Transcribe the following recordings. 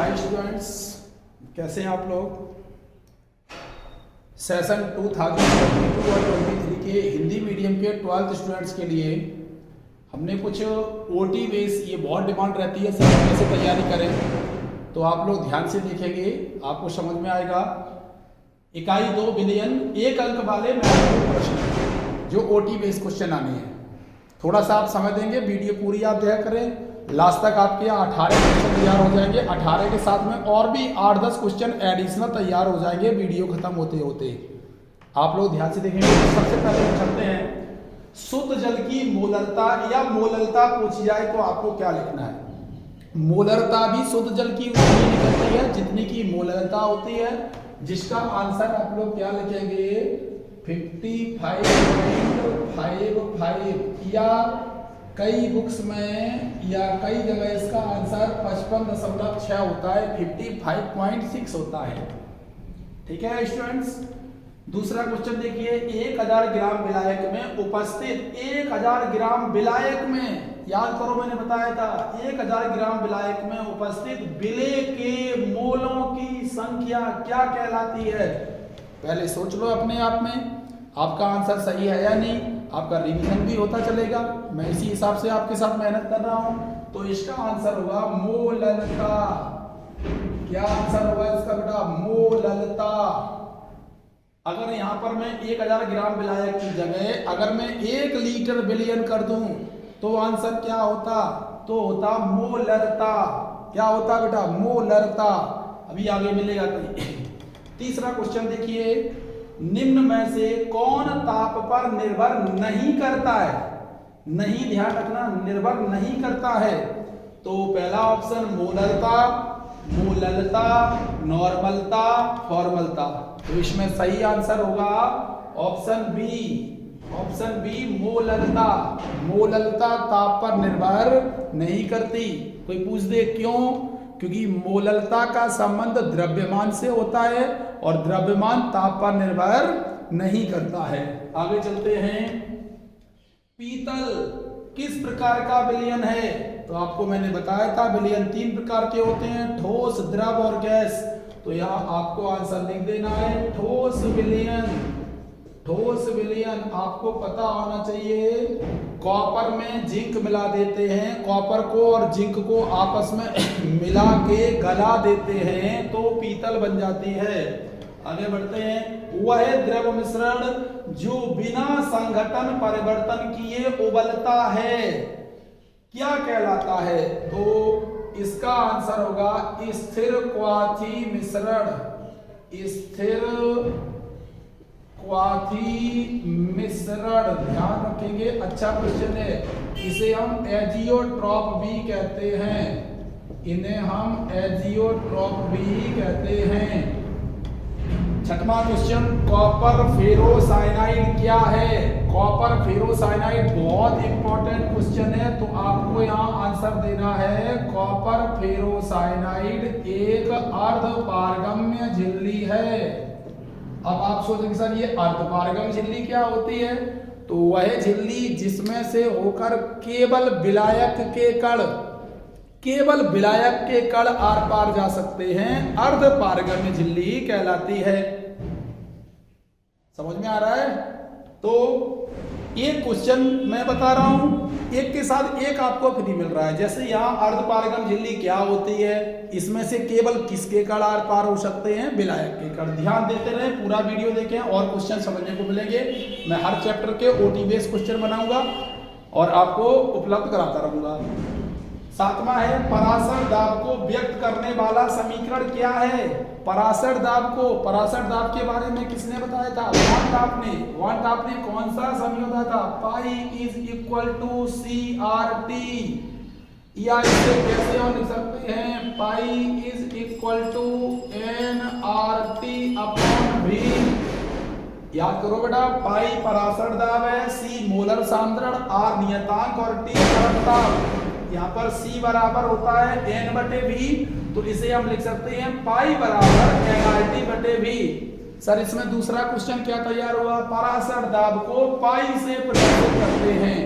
Hi students, कैसे हैं आप लोग। सेशन 2022 और 23 के हिंदी मीडियम के 12th स्टूडेंट्स के लिए हमने कुछ ओटी बेस, ये बहुत डिमांड रहती है सर कैसे तैयारी करें, तो आप लोग ध्यान से देखेंगे, आपको समझ में आएगा। इकाई 2 बिलियन 1 अंक वाले महत्वपूर्ण प्रश्न जो ओटी बेस क्वेश्चन आने हैं, थोड़ा सा आप समझ देंगे। वीडियो पूरी आप देखा करें, लास्ट तक आपके यहाँ 18 क्वेश्चन तैयार हो जाएंगे। 18 के साथ में और भी 8-10 क्वेश्चन एडिशनल तैयार हो जाएंगे वीडियो खत्म होते होते। आप लोग ध्यान से देखेंगे। सबसे पहले हम चलते हैं, शुद्ध जल की मोलरता या मोललता पूछी जाए तो आपको क्या लिखना है। मोलरता भी शुद्ध जल की उतनी निकलती है जितनी की मोलरता होती है, जिसका आंसर आप लोग क्या लिखेंगे 55.55 या कई बुक्स में या कई जगह इसका आंसर 55.6 होता है, 55.6 होता है। ठीक है स्टूडेंट्स। दूसरा क्वेश्चन देखिए, 1000 ग्राम विलायक में उपस्थित 1000 ग्राम विलायक में, याद करो मैंने बताया था 1000 ग्राम विलायक में उपस्थित विलेय के मोलों की संख्या क्या कहलाती है। पहले सोच लो अपने आप में आपका आंसर सही है या नहीं, आपका रिवीजन भी होता चलेगा। मैं इसी हिसाब से आपके साथ मेहनत कर रहा हूं, तो इसका आंसर होगा मोललता। क्या आंसर होगा इसका बेटा, मोललता। अगर यहां पर मैं 1000 ग्राम विलायक की जगह अगर मैं 1 लीटर विलयन कर दूं तो आंसर क्या होता, तो होता मोलरता। क्या होता बेटा, मोलरता। अभी आगे मिलेगा कहीं। तीसरा क्वेश्चन देखिए, निम्न में से कौन ताप पर निर्भर नहीं करता है। नहीं, ध्यान रखना, निर्भर नहीं करता है। तो पहला ऑप्शन मोलरता, मोललता, नॉर्मलता, फॉर्मलता। तो इसमें सही आंसर होगा ऑप्शन बी। ऑप्शन बी मोललता। मोललता ताप पर निर्भर नहीं करती। कोई पूछ दे क्यों, क्योंकि मोललता का संबंध द्रव्यमान से होता है और द्रव्यमान ताप पर निर्भर नहीं करता है। आगे चलते हैं, पीतल किस प्रकार का विलयन है। तो आपको मैंने बताया था विलयन 3 प्रकार के होते हैं, ठोस, द्रव और गैस। तो यहाँ आपको आंसर लिख देना है ठोस विलयन। ठोस विलयन आपको पता होना चाहिए, कॉपर में जिंक मिला देते हैं, कॉपर को और जिंक को आपस में मिला के गला देते हैं तो पीतल बन जाती है। आगे बढ़ते हैं, वह द्रव मिश्रण जो बिना संघटन परिवर्तन किए उबलता है क्या कहलाता है। तो इसका आंसर होगा स्थिर क्वाथी मिश्रण। स्थिर क्वाथी मिश्रण, ध्यान रखेंगे, अच्छा क्वेश्चन है। इसे हम एजियोट्रॉप भी कहते हैं, इन्हें हम एजियोट्रॉप भी कहते हैं। छठवां क्वेश्चन, कॉपर फेरोसाइनाइड क्या है। कॉपर फेरोसाइनाइड बहुत इंपॉर्टेंट क्वेश्चन है, तो आपको यहाँ आंसर देना है कॉपर फेरोसाइनाइड एक अर्धपारगम्य झिल्ली है। अब आप सोचेंगे सर ये अर्धपारगम्य झिल्ली क्या होती है, तो वह झिल्ली जिसमें से होकर केवल विलायक के कण, केवल विलायक के कण आर पार जा सकते हैं, अर्धपारगम्य झिल्ली कहलाती है। समझ में आ रहा है। तो एक क्वेश्चन मैं बता रहा हूं, एक के साथ एक आपको फ्री मिल रहा है। जैसे यहाँ अर्धपारगम्य झिल्ली क्या होती है, इसमें से केवल किसके कण आर पार हो सकते हैं, विलायक के कण। ध्यान देते रहे, पूरा वीडियो देखें और क्वेश्चन समझने को मिलेंगे। मैं हर चैप्टर के ओटी बेस क्वेश्चन बनाऊंगा और आपको उपलब्ध कराता रहूंगा। 7वां है, पराशर दाब को व्यक्त करने वाला समीकरण क्या है। पराशर दाब को, पराशर दाब के बारे में किसने बताया था, वान टाप ने। वान टाप ने कौन सा समीकरण था, pi is equal to C R T, या इसे कैसे हम लिख सकते हैं, pi is equal to N R T upon V. याद करो बेटा, पाई पराशर दाब है, सी मोलर सांद्रण, आर नियतांक और टी तरल ताप। यहाँ पर C बराबर होता है N/V, तो इसे हम लिख सकते हैं पाई बराबर NRT/V। सर इसमें दूसरा क्वेश्चन क्या तैयार हुआ, पराशर दाब को पाई से प्रदर्शित करते हैं।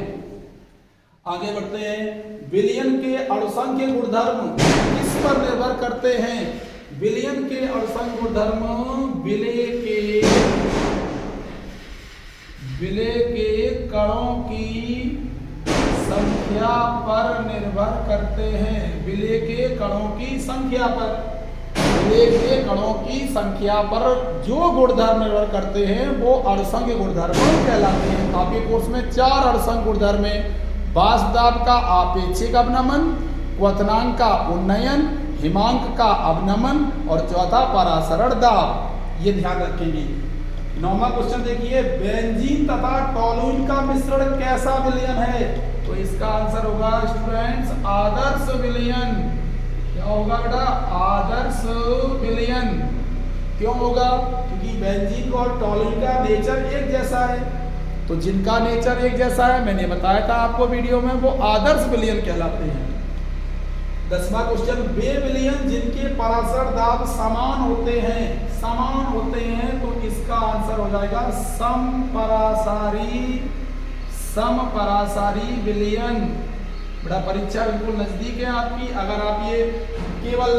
आगे बढ़ते हैं। विलयन के अणुसंख्य गुणधर्म किस पर निर्भर करते हैं? विलयन के अणुसंख्य गुणधर्म विलय के कणों की संख्या पर निर्भर करते हैं। विलय के कणों की संख्या पर, विलय के कणों की संख्या पर जो गुणधर्म निर्भर करते हैं वो अणुसंख्य गुणधर्म कहलाते हैं। आपके कोर्स में 4 अणुसंख्य गुणधर्म है। वाष्प दाब का आपेक्षिक अवनमन, क्वथनांक का उन्नयन, हिमांक का अवनमन और चौथा परासरण दाब। ये ध्यान रखेंगे। 9वां क्वेश्चन देखिए, बेंजीन तथा टोलुइन का मिश्रण कैसा विलयन है? तो इसका आंसर होगा स्टूडेंट्स आदर्श विलयन। क्या होगा बेटा? आदर्श विलयन। क्यों होगा? क्योंकि बेंजीन और टोलुइन का नेचर एक जैसा है। तो जिनका नेचर एक जैसा है, मैंने बताया था आपको वीडियो में, वो आदर्श विलयन कहलाते हैं। 10वां क्वेश्चन, वे विलयन जिनके परासरण दाब समान होते हैं, तो इसका आंसर हो जाएगा समपरासारी विलयन। बड़ा परीक्षा बिल्कुल नजदीक है आपकी। अगर आप ये केवल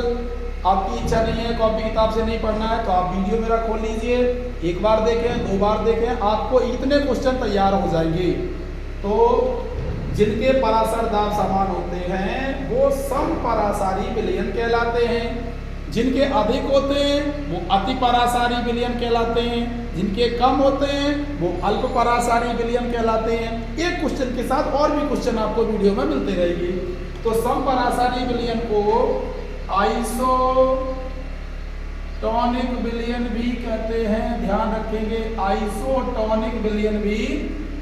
आपकी इच्छा नहीं है, कॉपी किताब से नहीं पढ़ना है, तो आप वीडियो मेरा खोल लीजिए, एक बार देखें, 2 बार देखें, आपको इतने क्वेश्चन तैयार हो जाएंगे। तो जिनके परासरण दाब समान होते हैं वो समपरासारी विलयन कहलाते हैं। जिनके अधिक होते हैं वो अति परासारी विलयन कहलाते हैं। जिनके कम होते हैं वो अल्प परासारी विलयन कहलाते हैं। एक क्वेश्चन के साथ और भी क्वेश्चन आपको वीडियो में मिलते रहेंगे। तो समपरासारी विलयन को आइसोटोनिक विलयन भी कहते हैं। ध्यान रखेंगे, आइसोटोनिक विलयन भी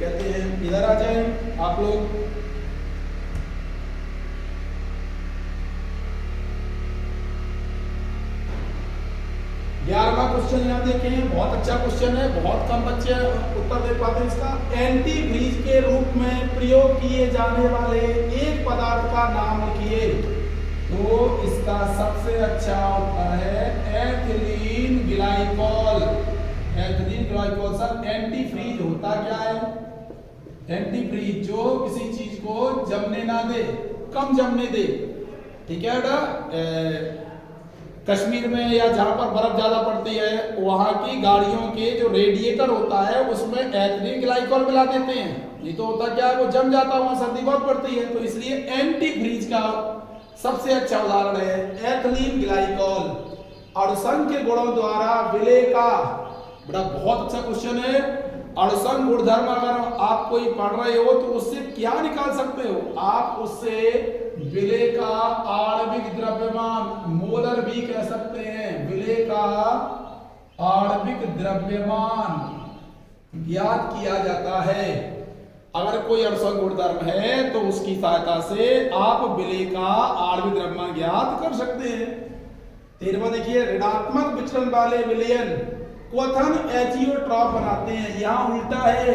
कहते हैं। इधर आ जाए आप लोग। ग्यारहवां क्वेश्चन यहाँ देखें, बहुत अच्छा क्वेश्चन है, बहुत कम बच्चे उत्तर दे पाते हैं इसका। एंटी फ्रीज के रूप में प्रयोग किए जाने वाले एक पदार्थ का नाम लिखिए। तो इसका सबसे अच्छा उत्तर है ethylene glycol. Ethylene glycol. Sir antifreeze होता क्या है? एंटी फ्रीज जो किसी चीज को जमने ना दे, कम जमने दे। ठीक है बेटा? कश्मीर में या जहां पर बर्फ ज्यादा पड़ती है, वहां की गाड़ियों के जो रेडिएटर होता है उसमें एथिलीन ग्लाइकोल मिला देते हैं। ये तो होता क्या है, वो जम जाता है, वहां सर्दी बहुत पड़ती है। तो इसलिए एंटी फ्रीज का सबसे अच्छा उदाहरण है एथिलीन ग्लाइकोल। अणुसंख्य गुणों द्वारा विलय का, बड़ा बहुत अच्छा क्वेश्चन है। अणुसंख्य गुणधर्म अगर आप कोई पढ़ रहे हो तो उससे क्या निकाल सकते हो? आप उससे विलय का आणविक द्रव्यमान, मोलर भी कह सकते हैं, विलय का आणविक द्रव्यमान ज्ञात किया जाता है। अगर कोई अणुसंख्य गुणधर्म है तो उसकी सहायता से आप विलय का आणविक द्रव्यमान ज्ञात कर सकते हैं। 13वां देखिए, ऋणात्मक विचलन वाले विलयन क्वथन एजियोट्रॉप बनाते हैं। यहाँ उल्टा है,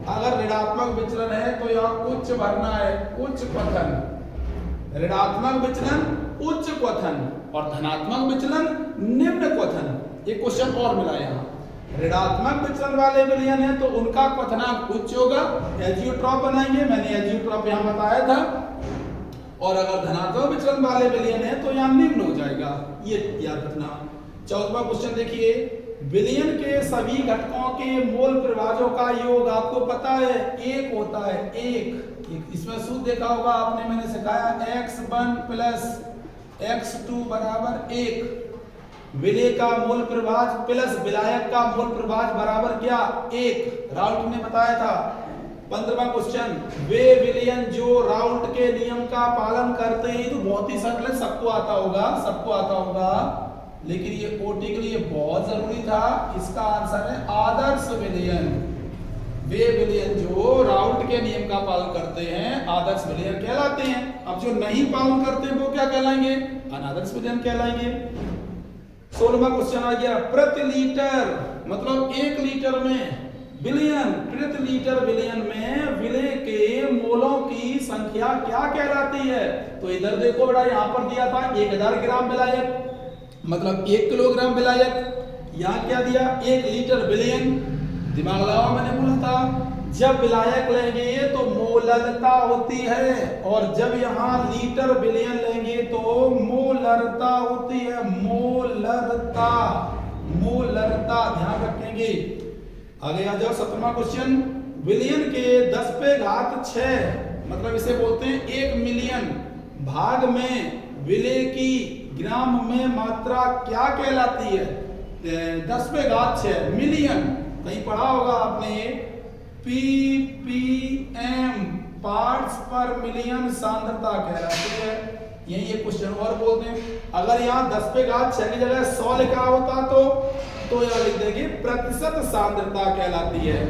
अगर ऋणात्मक विचलन है तो यहाँ उच्च भरना है, उच्च क्वथन। ऋणात्मक विचलन उच्च क्वथन और धनात्मक विचलन निम्न क्वथन। एक क्वेश्चन और मिला यहाँ। ऋणात्मक विचलन वाले विलयन है तो उनका क्वथनांक उच्च होगा, एजियोट्रॉप बनाएंगे, मैंने एजियोट्रॉप यहाँ बताया था। और अगर धनात्मक विचलन वाले विलयन है तो यहाँ निम्न हो जाएगा, ये याद रखना। 14वां क्वेश्चन देखिए, विलयन के सभी घटकों के मोल प्रभाजों का योग आपको पता है एक होता है, एक। इसमें सूत्र देखा होगा आपने, मैंने सिखाया x1 प्लस x2 बराबर 1। विलय का मोल प्रभाज प्लस विलायक का मोल प्रभाज बराबर क्या? 1। राउल्ट ने बताया था। 15वां क्वेश्चन, वे विलयन जो राउल्ट के नियम का पालन करते हैं। तो बहुत ही सरल है, सबको आता होगा, लेकिन ये ओटी के लिए बहुत जरूरी था। इसका आंसर है आदर्श विलयन। वे विलयन जो राउल्ट के नियम का पालन करते हैं आदर्श विलयन कहलाते हैं। अब जो नहीं पालन करते हैं वो क्या कहलाएंगे? अनादर्श विलयन कहलाएंगे। 16वां क्वेश्चन आ गया, प्रति लीटर मतलब 1 लीटर में विलयन, प्रति लीटर विलयन में विलय के मोलों की संख्या क्या कहलाती है? तो इधर देखो बेटा, यहाँ पर दिया था 1000 ग्राम विलायक मतलब 1 किलोग्राम विलायक। यहाँ क्या दिया? 1 लीटर विलयन। दिमाग लगाओ, मैंने बोला था जब विलायक लेंगे तो मोलरता होती है, और जब यहाँ लीटर बिलियन लेंगे तो मोलरता होती है। मोलरता, मोलरता ध्यान रखेंगे। आगे आ जाओ 17वां क्वेश्चन। बिलियन के 10 पे घात 6 मतलब इसे बोलते हैं 1 मिलियन भाग में विलय की ग्राम में मात्रा क्या कहलाती है? 10 पे घात 6 मिलियन, कहीं पढ़ा होगा आपने, ppm पार्ट्स पर मिलियन सांद्रता कहलाती है। यही ये क्वेश्चन और बोलते हैं। अगर यहाँ 10 पे घात 6 की जगह 100 लिखा होता तो यहाँ लिख देंगे प्रतिशत सांद्रता कहलाती है।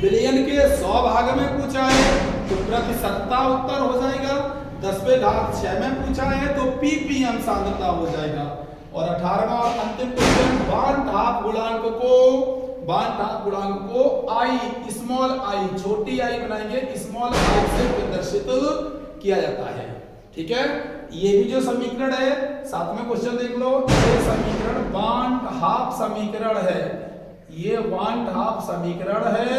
बिलियन के 100 भाग में पूछा है तो प्रतिशतता उत्तर हो जाएगा। 10 पे घात 6 में पूछा है तो ppm सांद्रता हो जाएगा। और 18वां और अंतिम क्वेश्चन, बांट-हाफ गुणांक को आई, स्मॉल आई, छोटी आई बनाएंगे, स्मॉल आई से प्रदर्शित किया जाता है। ठीक है, ये भी जो समीकरण है 7वें क्वेश्चन देख लो, ये समीकरण बांट-हाफ समीकरण है। ये बांट-हाफ समीकरण है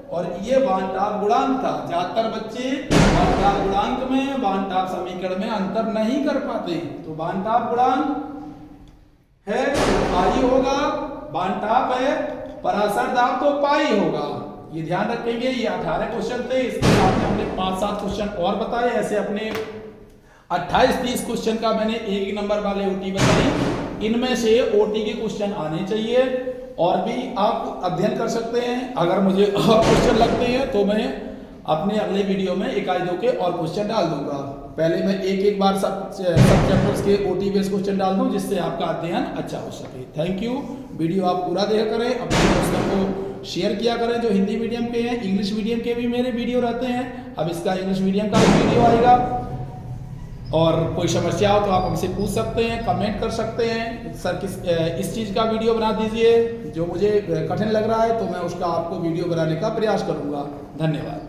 और ये बांट-हाफ गुणांक था। ज्यादातर बच्चे बांट-हाफ गुणांक में, बांट-हाफ समीकरण में अंतर नहीं कर पाते। तो बांट-हाफ गुणांक है आई होगा, बांट-हाफ है, पराशर दाब तो पाई होगा। ये ध्यान रखेंगे। ये 18 क्वेश्चन थे, इसके साथ में हमने 5-7 क्वेश्चन और बताए। ऐसे अपने 28-30 क्वेश्चन का मैंने एक नंबर वाले ओटी बताई। इनमें से ओटी के क्वेश्चन आने चाहिए और भी आप अध्ययन कर सकते हैं। अगर मुझे और क्वेश्चन लगते हैं तो मैं अपने अगले वीडियो में 1-2 के और क्वेश्चन डाल दूंगा। पहले मैं एक बार सब चैप्टर्स के ओटी बेस्ड क्वेश्चन डाल दूं जिससे आपका अध्ययन अच्छा हो सके। Thank you. वीडियो आप पूरा देखा करें, अपने दोस्तों को शेयर किया करें जो हिंदी मीडियम के हैं। इंग्लिश मीडियम के भी मेरे वीडियो रहते हैं। अब इसका इंग्लिश मीडियम का भी वीडियो आएगा। और कोई समस्या हो तो आप हमसे पूछ सकते हैं, कमेंट कर सकते हैं, सर इस चीज़ का वीडियो बना दीजिए जो मुझे कठिन लग रहा है, तो मैं उसका आपको वीडियो बनाने का प्रयास करूँगा। धन्यवाद।